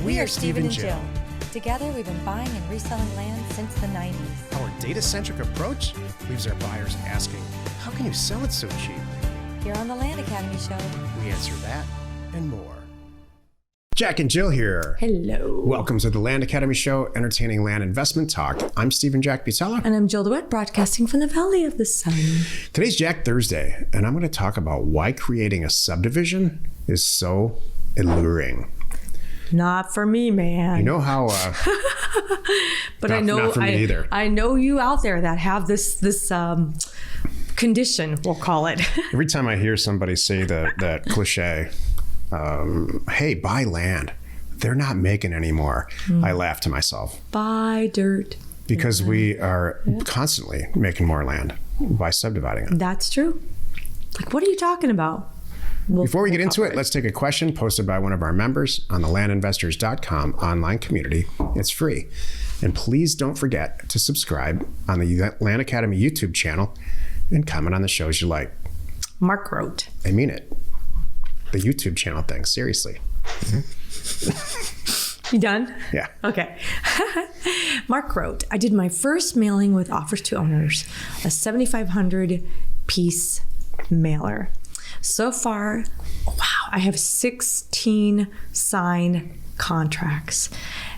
We are Steve and Jill. Together, we've been buying and reselling land since the 90s. Our data-centric approach leaves our buyers asking, how can you sell it so cheap? Here on the Land Academy Show, We answer that and more. Jack and Jill here. Hello. Welcome to the Land Academy Show, entertaining land investment talk. I'm Steve and Jack Butella. And I'm Jill DeWitt, broadcasting from the Valley of the Sun. Today's Jack Thursday, and I'm going to talk about why creating a subdivision is so alluring. Not for me, man. You know how... but not for me either. I know you out there that have this condition, we'll call it. Every time I hear somebody say that cliche, hey, buy land, they're not making anymore. I laugh to myself. Buy dirt. Because we are constantly making more land by subdividing it. That's true. Like, what are you talking about? Before we get into it, let's take a question posted by one of our members on the landinvestors.com online community. It's free. And please don't forget to subscribe on the Land Academy YouTube channel and comment on the shows you like. Mark wrote. I mean it. The YouTube channel thing, seriously. You done? Yeah. Okay. Mark wrote, I did my first mailing with offers to owners, a 7,500 piece mailer. So far, wow, I have 16 signed contracts.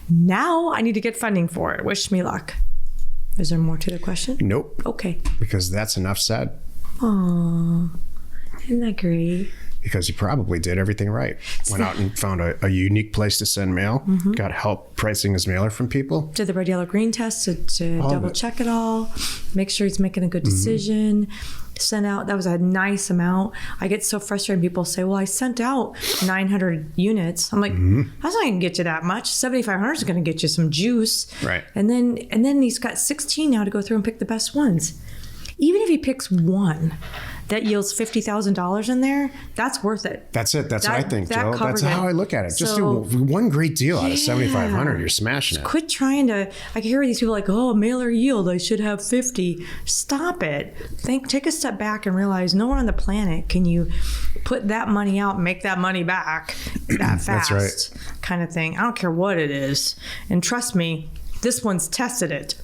Now I need to get funding for it. Wish me luck. Is there more to the question? Nope. Okay. Because that's enough said. Aw, isn't that great? Because he probably did everything right. Went out and found a unique place to send mail. Got help pricing his mailer from people. Did the red, yellow, green test to double check it all. Make sure he's making a good decision. Sent out, that was a nice amount. I get so frustrated when people say, well, I sent out 900 units. I'm like, that's not going to get you that much. 7,500 is going to get you some juice. Right. And then he's got 16 now to go through and pick the best ones. Even if he picks one that yields $50,000 in there, that's worth it. That's it. That's what I think, Jill. That's it. how I look at it. Just do one great deal out of 7,500. You're smashing it. Quit trying to, I hear these people like, oh, mailer yield, I should have 50. Stop it. Take a step back and realize nowhere on the planet can you put that money out and make that money back that fast. That's right. Kind of thing. I don't care what it is. And trust me, this one's tested it.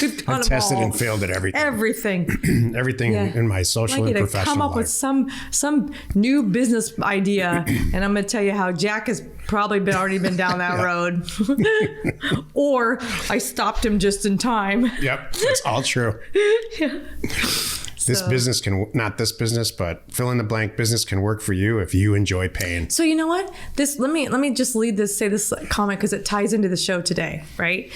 We've done I've tested and failed at everything. Everything in my social and professional life. Come up with some new business idea, and I'm going to tell you how Jack has probably already been down that road. Or I stopped him just in time. Yep, that's all true. This business not this business, but fill in the blank business can work for you if you enjoy pain. So you know what? Let me just say this comment because it ties into the show today, right?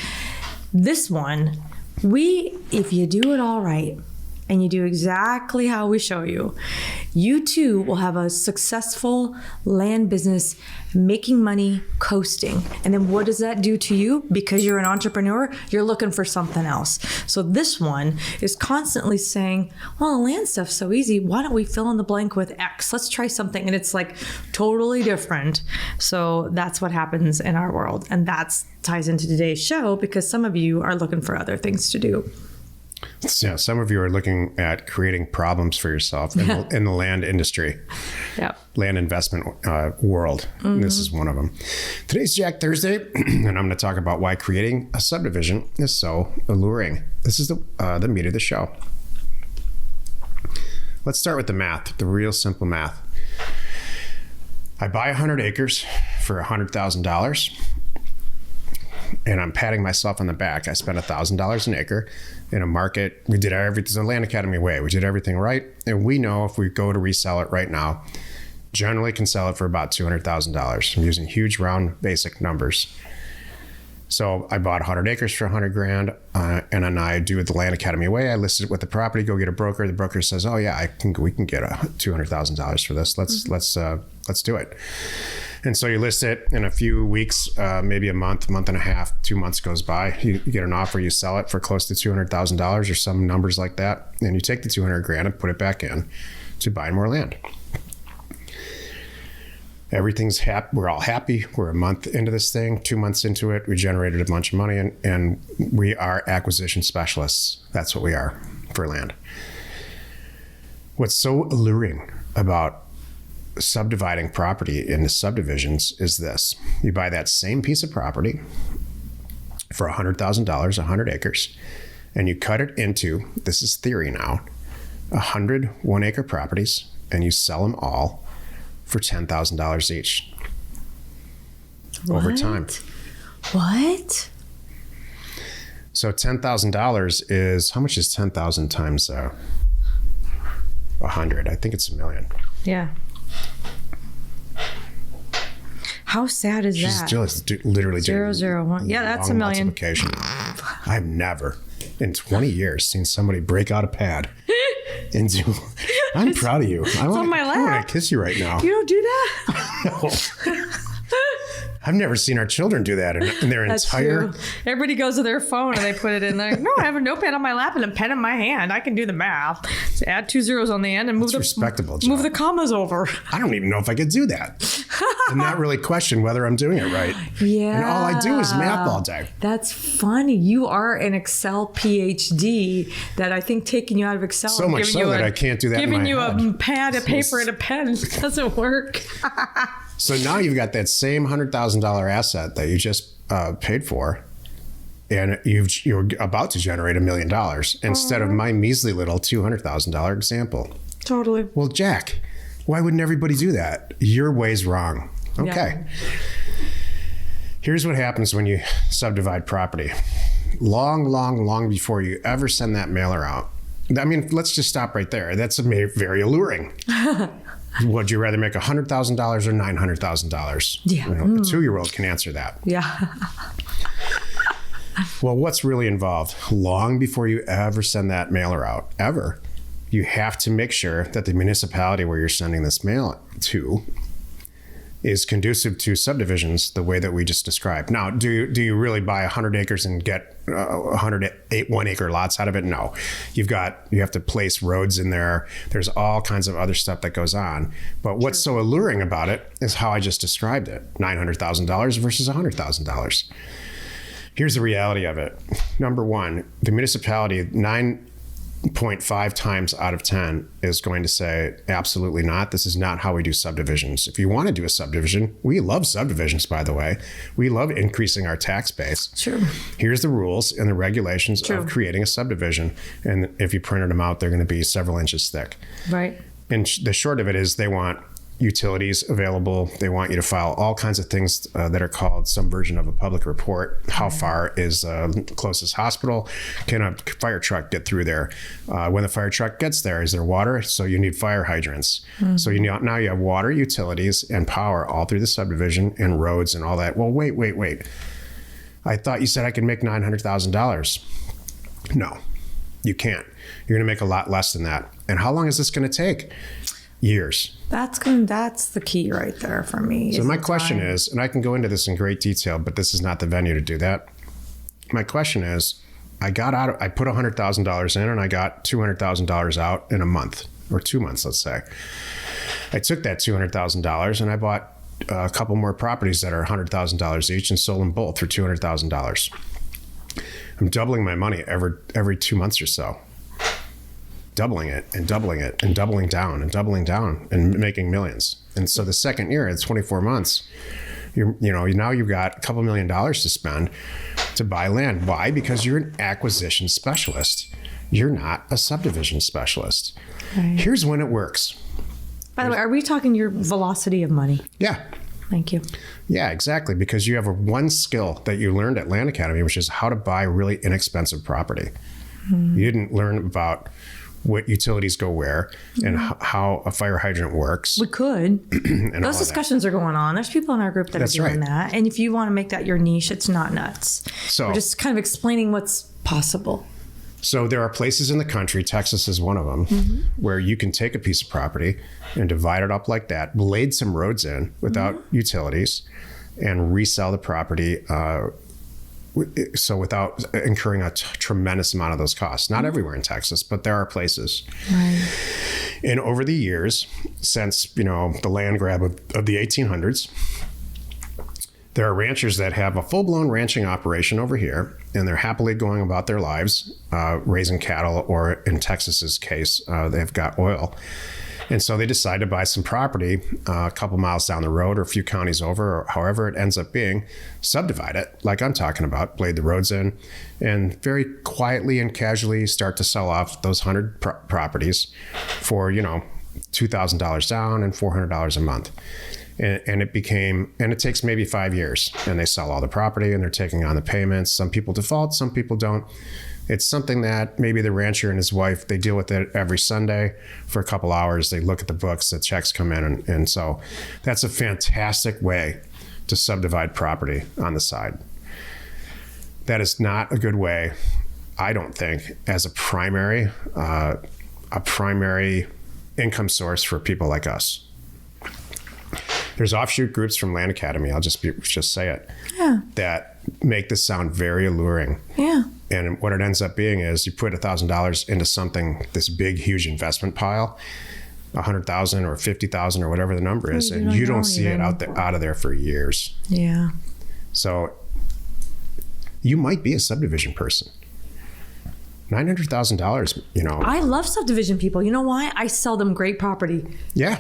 This one, if you do it all right and you do exactly how we show you, you too will have a successful land business making money, coasting. And then what does that do to you? Because you're an entrepreneur, you're looking for something else. So this one is constantly saying, well, the land stuff's so easy. Why don't we fill in the blank with X? Let's try something. And it's like totally different. So that's what happens in our world. And that ties into today's show because some of you are looking for other things to do. Yeah, some of you are looking at creating problems for yourself in the land industry, land investment world. This is one of them. Today's Jack Thursday, and I'm going to talk about why creating a subdivision is so alluring. This is the meat of the show. Let's start with the math, the real simple math. I buy 100 acres for $100,000. And I'm patting myself on the back. I spent $1,000 an acre in a market. We did everything the Land Academy way. We did everything right. And we know if we go to resell it right now, generally can sell it for about $200,000. I'm using huge round basic numbers. So I bought 100 acres for $100,000, and then I do it the Land Academy way. I listed it with the property, go get a broker. The broker says, "Oh yeah, we can get $200,000 for this. Let's do it." And so you list it in a few weeks, maybe a month and a half, 2 months goes by. You get an offer, you sell it for close to $200,000 or some numbers like that. And you take the $200,000 and put it back in to buy more land. Everything's happy. We're all happy. We're a month into this thing, 2 months into it. We generated a bunch of money and we are acquisition specialists. That's what we are for land. What's so alluring about subdividing property into subdivisions is this. You buy that same piece of property for $100,000, 100 acres, and you cut it into, this is theory now, 100 1-acre properties, and you sell them all for $10,000 each. Over time. What? So $10,000 is, how much is 10,000 times 100? I think it's $1 million. Yeah. How sad is She's that? just literally doing 001. Yeah, that's long $1 million. multiplication. I've never in 20 years seen somebody break out a pad into. I'm proud of you. I on my lap. want to kiss you right now. You don't do that? No. I've never seen our children do that in their That's entire. true. Everybody goes to their phone and they put it in there. No, I have a notepad on my lap and a pen in my hand. I can do the math. Just add 2 zeros on the end and move respectable, move Joe. the commas over. I don't even know if I could do that, and not really question whether I'm doing it right. Yeah. And all I do is math all day. That's funny. You are an Excel PhD that I think taking you out of Excel. So and much giving so you that I can't do that in Giving my you head. a pad, a paper, and a pen doesn't work. So now you've got that same $100,000 asset that you just paid for, and you're about to generate $1 million instead of my measly little $200,000 example. Totally. Well, Jack, why wouldn't everybody do that? Your way's wrong. Okay. Yeah. Here's what happens when you subdivide property. Long before you ever send that mailer out. I mean, let's just stop right there. That's very alluring. Would you rather make $100,000 or $900,000? Yeah. You know, a 2-year-old can answer that. Yeah. Well, what's really involved? Long before you ever send that mailer out, ever, you have to make sure that the municipality where you're sending this mail to is conducive to subdivisions the way that we just described. Now, do you really buy 100 acres and get 108 1-acre lots out of it? No. You have to place roads in there. There's all kinds of other stuff that goes on. But what's so alluring about it is how I just described it. $900,000 versus $100,000. Here's the reality of it. Number one, the municipality, 9.5 times out of 10 is going to say, absolutely not. This is not how we do subdivisions. If you want to do a subdivision, we love subdivisions, by the way. We love increasing our tax base. Sure. Here's the rules and the regulations of creating a subdivision. And if you printed them out, they're going to be several inches thick. Right. And the short of it is they want utilities available. They want you to file all kinds of things that are called some version of a public report. How far is the closest hospital? Can a fire truck get through there? When the fire truck gets there, is there water? So you need fire hydrants. Mm-hmm. So now you have water, utilities, and power all through the subdivision and roads and all that. Well, wait. I thought you said I could make $900,000. No, you can't. You're going to make a lot less than that. And how long is this going to take? Years. That's the key right there for me. So my question is, and I can go into this in great detail, but this is not the venue to do that. My question is, I put $100,000 in and I got $200,000 out in a month or 2 months, let's say. I took that $200,000 and I bought a couple more properties that are $100,000 each and sold them both for $200,000. I'm doubling my money every 2 months or so. Doubling it and doubling it and doubling down and making millions. And so the second year, it's 24 months, now you've got a couple $1 million to spend to buy land. Why? Because you're an acquisition specialist. You're not a subdivision specialist. Right. Here's when it works. By the way, are we talking your velocity of money? Yeah. Thank you. Yeah, exactly. Because you have one skill that you learned at Land Academy, which is how to buy really inexpensive property. Mm-hmm. You didn't learn about what utilities go where and how a fire hydrant works. We could. And those discussions are going on. There's people in our group that are doing that. And if you want to make that your niche, it's not nuts. So we're just kind of explaining what's possible. So there are places in the country, Texas is one of them, mm-hmm. where you can take a piece of property and divide it up like that, blade some roads in without mm-hmm. utilities, and resell the property so without incurring a tremendous amount of those costs. Not everywhere in Texas, but there are places. Right. And over the years, since the land grab of the 1800s, there are ranchers that have a full-blown ranching operation over here, and they're happily going about their lives, raising cattle, or in Texas's case, they've got oil. And so they decide to buy some property a couple miles down the road or a few counties over, or however it ends up being, subdivide it, like I'm talking about, blade the roads in, and very quietly and casually start to sell off those 100 properties for, $2,000 down and $400 a month. And it takes maybe 5 years, and they sell all the property and they're taking on the payments. Some people default, some people don't. It's something that maybe the rancher and his wife, they deal with it every Sunday for a couple hours. They look at the books, the checks come in. And so that's a fantastic way to subdivide property on the side. That is not a good way, I don't think, as a primary income source for people like us. There's offshoot groups from Land Academy, I'll just say it, that make this sound very alluring. Yeah. And what it ends up being is you put $1,000 into something, this big, huge investment pile, 100,000 or 50,000 or whatever the number is, and you don't see it out of there for years. Yeah. So you might be a subdivision person. $900,000, I love subdivision people. You know why? I sell them great property. Yeah.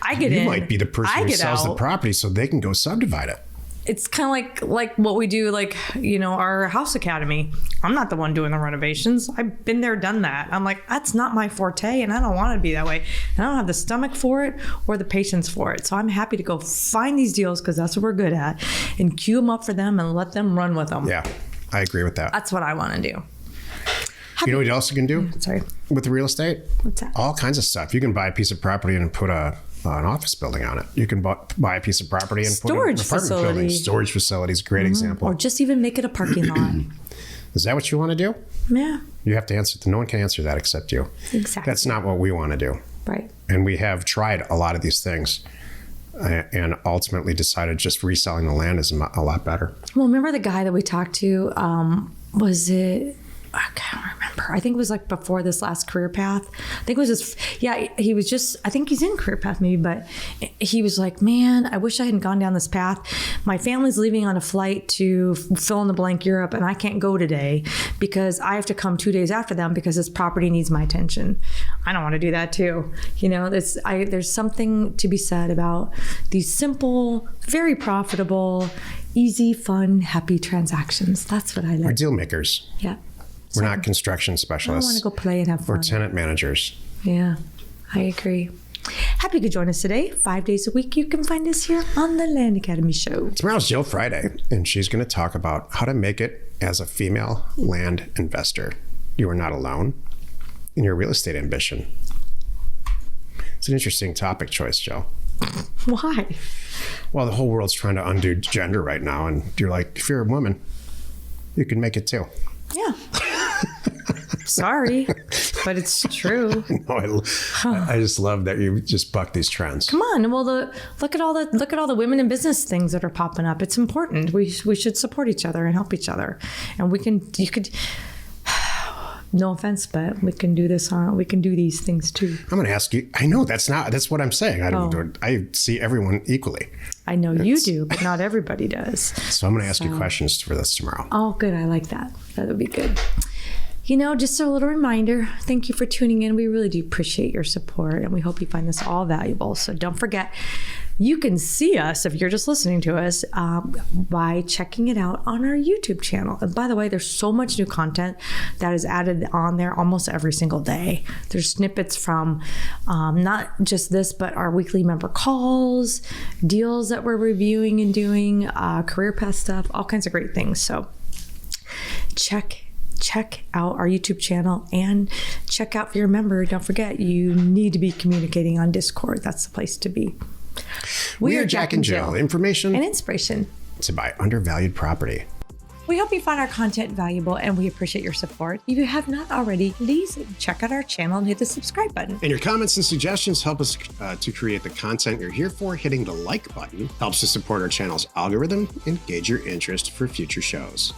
I get in. You might be the person who sells the property so they can go subdivide it. It's kind of like what we do, our house academy. I'm not the one doing the renovations. I've been there, done that. I'm like, that's not my forte, and I don't want to be that way. And I don't have the stomach for it or the patience for it. So I'm happy to go find these deals, because that's what we're good at, and queue them up for them and let them run with them. Yeah, I agree with that. That's what I want to do. You know what else you can do? Sorry. With the real estate? What's that? All kinds of stuff. You can buy a piece of property and put an office building on it. You can buy a piece of property and put an apartment building. Storage facilities, great example. Or just even make it a parking lot. Is that what you want to do? Yeah. You have to answer. No one can answer that except you. Exactly. That's not what we want to do. Right. And we have tried a lot of these things and ultimately decided just reselling the land is a lot better. Well, remember the guy that we talked to? Was it... I can't remember. I think it was before this last career path. I think it was he was just, I think he's in career path maybe, but he was like, man, I wish I hadn't gone down this path. My family's leaving on a flight to fill in the blank Europe, and I can't go today because I have to come 2 days after them because this property needs my attention. I don't want to do that too. There's something to be said about these simple, very profitable, easy, fun, happy transactions. That's what I like. We're deal makers. Yeah. We're not construction specialists. I want to go play and have fun. We're tenant managers. Yeah, I agree. Happy you could join us today. 5 days a week, you can find us here on the Land Academy Show. Tomorrow's Jill Friday, and she's going to talk about how to make it as a female land investor. You are not alone in your real estate ambition. It's an interesting topic choice, Jill. Why? Well, the whole world's trying to undo gender right now, and you're like, if you're a woman, you can make it too. Yeah. Sorry, but it's true. No, I just love that you just buck these trends. Come on. Well, look at all the women in business things that are popping up. It's important. We should support each other and help each other. And you could no offense, but we can do this we can do these things too. I'm going to ask you. I know that's what I'm saying. I see everyone equally. I know you do, but not everybody does. So I'm going to ask you questions for this tomorrow. Oh, good. I like that. That would be good. Just a little reminder, thank you for tuning in. We really do appreciate your support, and we hope you find this all valuable. So don't forget, you can see us if you're just listening to us by checking it out on our YouTube channel. And by the way, there's so much new content that is added on there almost every single day. There's snippets from not just this, but our weekly member calls, deals that we're reviewing and doing, career path stuff, all kinds of great things. So check out our YouTube channel and check out for your member. Don't forget, you need to be communicating on Discord. That's the place to be. We are Jack and Jill. Information and inspiration to buy undervalued property. We hope you find our content valuable, and we appreciate your support. If you have not already, please check out our channel and hit the subscribe button. And your comments and suggestions help us to create the content you're here for. Hitting the like button helps to support our channel's algorithm and gauge your interest for future shows.